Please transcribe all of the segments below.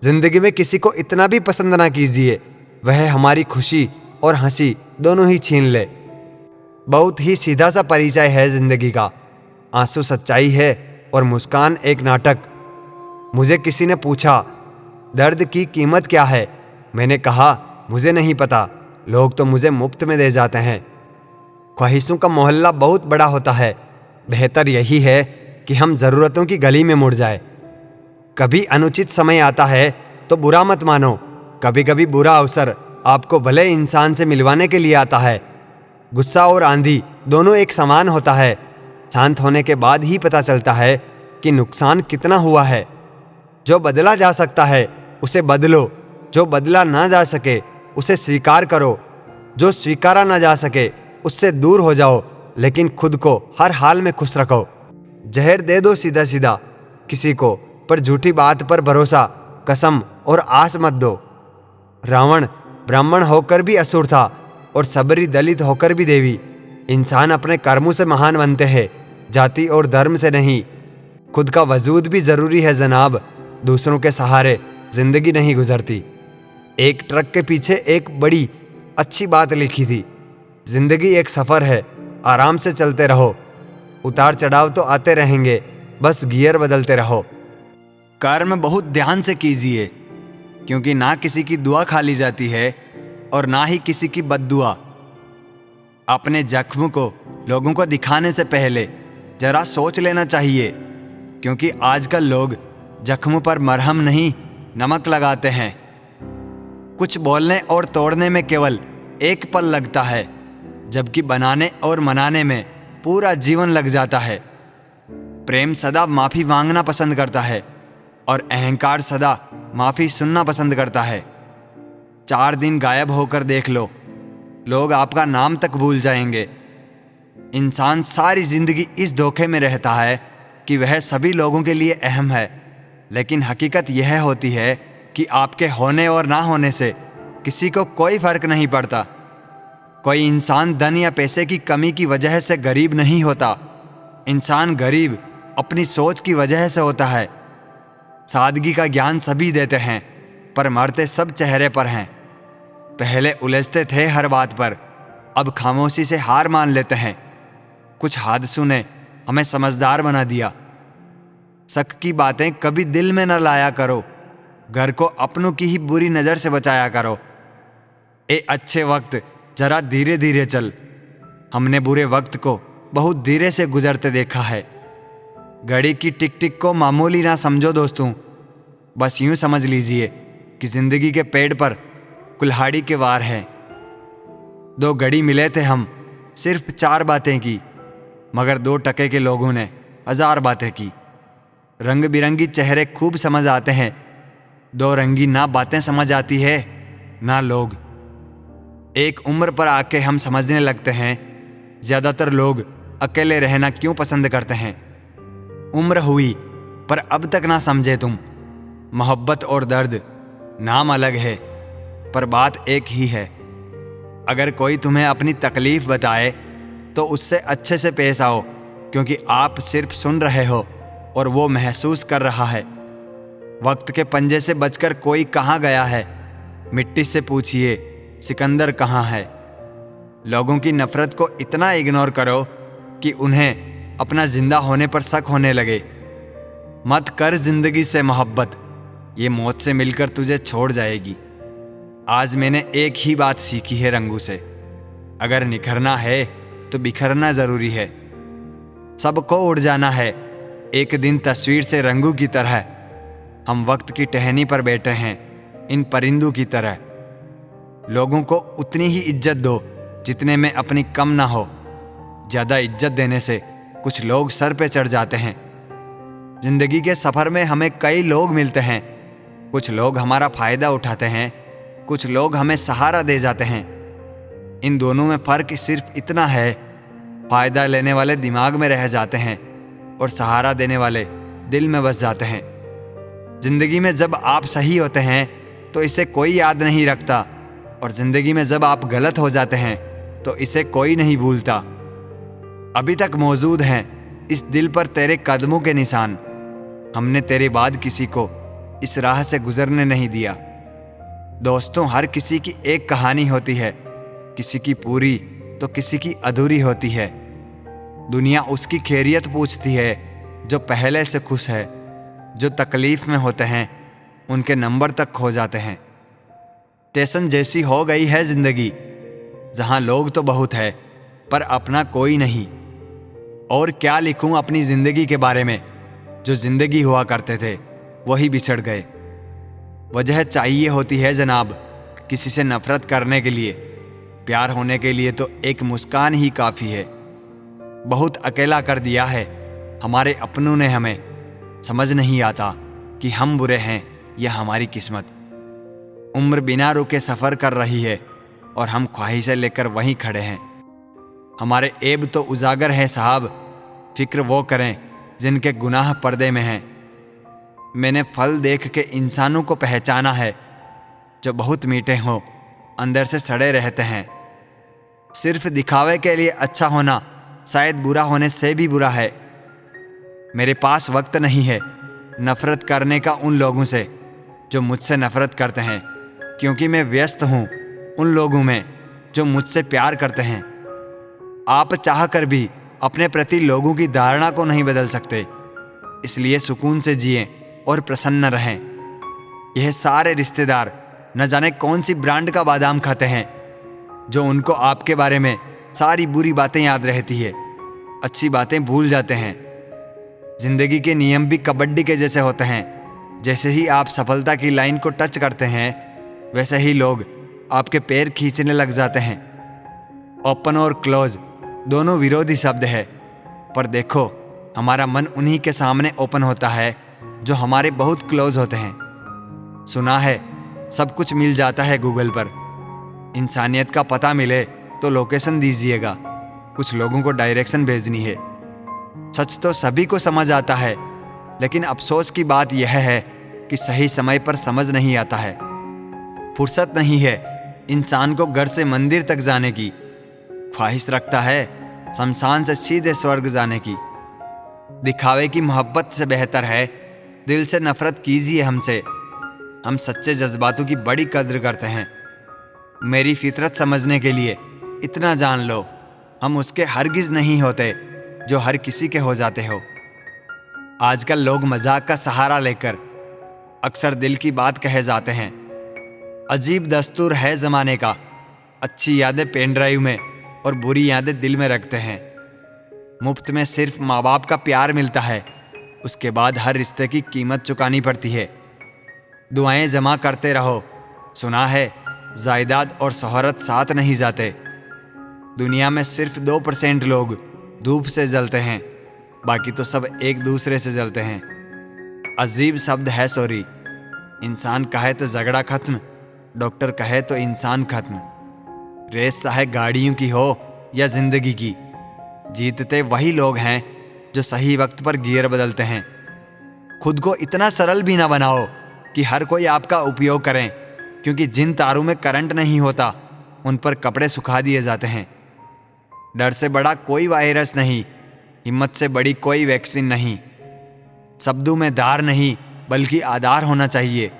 जिंदगी में किसी को इतना भी पसंद ना कीजिए वह हमारी खुशी और हंसी दोनों ही छीन ले। बहुत ही सीधा सा परिचय है जिंदगी का। आंसू सच्चाई है और मुस्कान एक नाटक। मुझे किसी ने पूछा, दर्द की कीमत क्या है? मैंने कहा, मुझे नहीं पता, लोग तो मुझे मुफ्त में दे जाते हैं। ख्वाहिशों का मोहल्ला बहुत बड़ा होता है। बेहतर यही है कि हम ज़रूरतों की गली में मुड़ जाए। कभी अनुचित समय आता है तो बुरा मत मानो। कभी कभी बुरा अवसर आपको भले इंसान से मिलवाने के लिए आता है। गुस्सा और आंधी दोनों एक समान होता है। शांत होने के बाद ही पता चलता है कि नुकसान कितना हुआ है। जो बदला जा सकता है उसे बदलो, जो बदला ना जा सके उसे स्वीकार करो, जो स्वीकारा ना जा सके उससे दूर हो जाओ, लेकिन खुद को हर हाल में खुश रखो। जहर दे दो सीधा सीधा किसी को, पर झूठी बात पर भरोसा, कसम और आस मत दो। रावण ब्राह्मण होकर भी असुर था और सबरी दलित होकर भी देवी। इंसान अपने कर्मों से महान बनते हैं, जाति और धर्म से नहीं। खुद का वजूद भी जरूरी है जनाब, दूसरों के सहारे जिंदगी नहीं गुजरती। एक ट्रक के पीछे एक बड़ी अच्छी बात लिखी थी, जिंदगी एक सफ़र है, आराम से चलते रहो, उतार चढ़ाव तो आते रहेंगे, बस गियर बदलते रहो। कर्म बहुत ध्यान से कीजिए, क्योंकि ना किसी की दुआ खाली जाती है और ना ही किसी की बद्दुआ। अपने जख्म को लोगों को दिखाने से पहले जरा सोच लेना चाहिए, क्योंकि आजकल लोग जख्मों पर मरहम नहीं नमक लगाते हैं। कुछ बोलने और तोड़ने में केवल एक पल लगता है, जबकि बनाने और मनाने में पूरा जीवन लग जाता है। प्रेम सदा माफ़ी मांगना पसंद करता है और अहंकार सदा माफ़ी सुनना पसंद करता है। 4 दिन गायब होकर देख लो, लोग आपका नाम तक भूल जाएंगे। इंसान सारी जिंदगी इस धोखे में रहता है कि वह सभी लोगों के लिए अहम है, लेकिन हकीकत यह होती है कि आपके होने और ना होने से किसी को कोई फर्क नहीं पड़ता। कोई इंसान धन या पैसे की कमी की वजह से गरीब नहीं होता। इंसान गरीब अपनी सोच की वजह से होता है। सादगी का ज्ञान सभी देते हैं, पर मरते सब चेहरे पर हैं। पहले उलझते थे हर बात पर, अब खामोशी से हार मान लेते हैं। कुछ हादसों ने हमें समझदार बना दिया। शक की बातें कभी दिल में न लाया करो, घर को अपनों की ही बुरी नज़र से बचाया करो। ए अच्छे वक्त जरा धीरे धीरे चल, हमने बुरे वक्त को बहुत धीरे से गुजरते देखा है। घड़ी की टिक टिक को मामूली ना समझो दोस्तों, बस यूं समझ लीजिए कि जिंदगी के पेड़ पर कुल्हाड़ी के वार हैं। 2 घड़ी मिले थे हम, सिर्फ 4 बातें की, मगर 2 टके के लोगों ने 1000 बातें की। रंग बिरंगी चेहरे खूब समझ आते हैं, 2 रंगी ना बातें समझ आती है ना लोग। एक उम्र पर आके हम समझने लगते हैं ज़्यादातर लोग अकेले रहना क्यों पसंद करते हैं। उम्र हुई पर अब तक ना समझे तुम, मोहब्बत और दर्द नाम अलग है पर बात एक ही है। अगर कोई तुम्हें अपनी तकलीफ़ बताए तो उससे अच्छे से पेश आओ, क्योंकि आप सिर्फ सुन रहे हो और वो महसूस कर रहा है। वक्त के पंजे से बचकर कोई कहाँ गया है, मिट्टी से पूछिए सिकंदर कहाँ है। लोगों की नफरत को इतना इग्नोर करो कि उन्हें अपना जिंदा होने पर शक होने लगे। मत कर जिंदगी से मोहब्बत, ये मौत से मिलकर तुझे छोड़ जाएगी। आज मैंने एक ही बात सीखी है रंगों से, अगर निखरना है तो बिखरना ज़रूरी है। सबको उड़ जाना है एक दिन तस्वीर से रंगों की तरह। हम वक्त की टहनी पर बैठे हैं इन परिंदों की तरह। लोगों को उतनी ही इज्जत दो जितने में अपनी कम ना हो। ज़्यादा इज्जत देने से कुछ लोग सर पे चढ़ जाते हैं। जिंदगी के सफ़र में हमें कई लोग मिलते हैं, कुछ लोग हमारा फ़ायदा उठाते हैं, कुछ लोग हमें सहारा दे जाते हैं। इन दोनों में फ़र्क सिर्फ इतना है, फ़ायदा लेने वाले दिमाग में रह जाते हैं और सहारा देने वाले दिल में बस जाते हैं। ज़िंदगी में जब आप सही होते हैं तो इसे कोई याद नहीं रखता, और ज़िंदगी में जब आप गलत हो जाते हैं तो इसे कोई नहीं भूलता। अभी तक मौजूद हैं इस दिल पर तेरे कदमों के निशान। हमने तेरे बाद किसी को इस राह से गुजरने नहीं दिया। दोस्तों, हर किसी की एक कहानी होती है, किसी की पूरी तो किसी की अधूरी होती है। दुनिया उसकी खैरियत पूछती है जो पहले से खुश है। जो तकलीफ में होते हैं उनके नंबर तक खो जाते हैं। स्टेशन जैसी हो गई है जिंदगी, जहां लोग तो बहुत है पर अपना कोई नहीं। और क्या लिखूं अपनी जिंदगी के बारे में, जो जिंदगी हुआ करते थे वही बिछड़ गए। वजह चाहिए होती है जनाब किसी से नफरत करने के लिए, प्यार होने के लिए तो एक मुस्कान ही काफ़ी है। बहुत अकेला कर दिया है हमारे अपनों ने हमें, समझ नहीं आता कि हम बुरे हैं या हमारी किस्मत। उम्र बिना रुके सफ़र कर रही है और हम ख्वाहिशें लेकर वहीं खड़े हैं। हमारे ऐब तो उजागर हैं साहब, फिक्र वो करें जिनके गुनाह पर्दे में हैं। मैंने फल देख के इंसानों को पहचाना है, जो बहुत मीठे हों अंदर से सड़े रहते हैं। सिर्फ दिखावे के लिए अच्छा होना शायद बुरा होने से भी बुरा है। मेरे पास वक्त नहीं है नफ़रत करने का उन लोगों से जो मुझसे नफ़रत करते हैं, क्योंकि मैं व्यस्त हूँ उन लोगों में जो मुझसे प्यार करते हैं। आप चाह कर भी अपने प्रति लोगों की धारणा को नहीं बदल सकते, इसलिए सुकून से जिएं और प्रसन्न रहें। यह सारे रिश्तेदार न जाने कौन सी ब्रांड का बादाम खाते हैं, जो उनको आपके बारे में सारी बुरी बातें याद रहती है, अच्छी बातें भूल जाते हैं। जिंदगी के नियम भी कबड्डी के जैसे होते हैं। जैसे ही आप सफलता की लाइन को टच करते हैं, वैसे ही लोग आपके पैर खींचने लग जाते हैं। ओपन और क्लोज दोनों विरोधी शब्द है, पर देखो हमारा मन उन्हीं के सामने ओपन होता है जो हमारे बहुत क्लोज होते हैं। सुना है सब कुछ मिल जाता है गूगल पर। इंसानियत का पता मिले तो लोकेशन दीजिएगा, कुछ लोगों को डायरेक्शन भेजनी है। सच तो सभी को समझ आता है, लेकिन अफसोस की बात यह है कि सही समय पर समझ नहीं आता है। फुर्सत नहीं है इंसान को घर से मंदिर तक जाने की, ख्वाहिश रखता है शमशान से सीधे स्वर्ग जाने की। दिखावे की मोहब्बत से बेहतर है दिल से नफरत कीजिए हमसे। हम सच्चे जज्बातों की बड़ी कद्र करते हैं। मेरी फितरत समझने के लिए इतना जान लो, हम उसके हरगिज नहीं होते जो हर किसी के हो जाते हो। आजकल लोग मजाक का सहारा लेकर अक्सर दिल की बात कहे जाते हैं। अजीब दस्तूर है ज़माने का, अच्छी यादें पेन ड्राइव में और बुरी यादें दिल में रखते हैं। मुफ्त में सिर्फ माँ बाप का प्यार मिलता है, उसके बाद हर रिश्ते की कीमत चुकानी पड़ती है। दुआएं जमा करते रहो, सुना है जायदाद और शोहरत साथ नहीं जाते। दुनिया में सिर्फ 2% लोग धूप से जलते हैं, बाकी तो सब एक दूसरे से जलते हैं। अजीब शब्द है सॉरी। इंसान कहे तो झगड़ा खत्म, डॉक्टर कहे तो इंसान खत्म। रेस चाहे गाड़ियों की हो या जिंदगी की, जीतते वही लोग हैं जो सही वक्त पर गियर बदलते हैं। खुद को इतना सरल भी ना बनाओ कि हर कोई आपका उपयोग करें, क्योंकि जिन तारों में करंट नहीं होता उन पर कपड़े सुखा दिए जाते हैं। डर से बड़ा कोई वायरस नहीं, हिम्मत से बड़ी कोई वैक्सीन नहीं। शब्दों में धार नहीं बल्कि आधार होना चाहिए,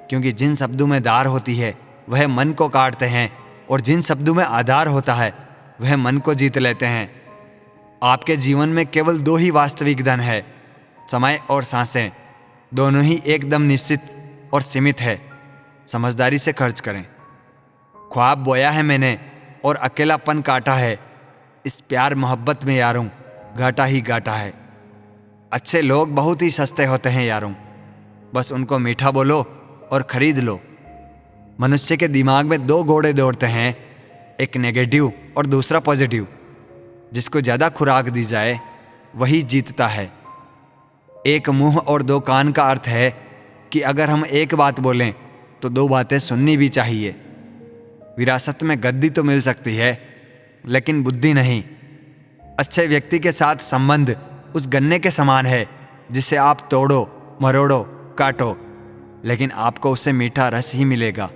क्योंकि जिन शब्दों में धार होती है वह मन को काटते हैं, और जिन शब्दों में आधार होता है वह मन को जीत लेते हैं। आपके जीवन में केवल 2 ही वास्तविक धन है, समय और सांसें। दोनों ही एकदम निश्चित और सीमित है। समझदारी से खर्च करें। ख्वाब बोया है मैंने और अकेलापन काटा है, इस प्यार मोहब्बत में यारों घाटा ही घाटा है। अच्छे लोग बहुत ही सस्ते होते हैं यारों, बस उनको मीठा बोलो और खरीद लो। मनुष्य के दिमाग में 2 घोड़े दौड़ते हैं, एक नेगेटिव और दूसरा पॉजिटिव। जिसको ज़्यादा खुराक दी जाए वही जीतता है। एक मुंह और 2 कान का अर्थ है कि अगर हम एक बात बोलें तो 2 बातें सुननी भी चाहिए। विरासत में गद्दी तो मिल सकती है, लेकिन बुद्धि नहीं। अच्छे व्यक्ति के साथ संबंध उस गन्ने के समान है जिसे आप तोड़ो, मरोड़ो, काटो, लेकिन आपको उससे मीठा रस ही मिलेगा।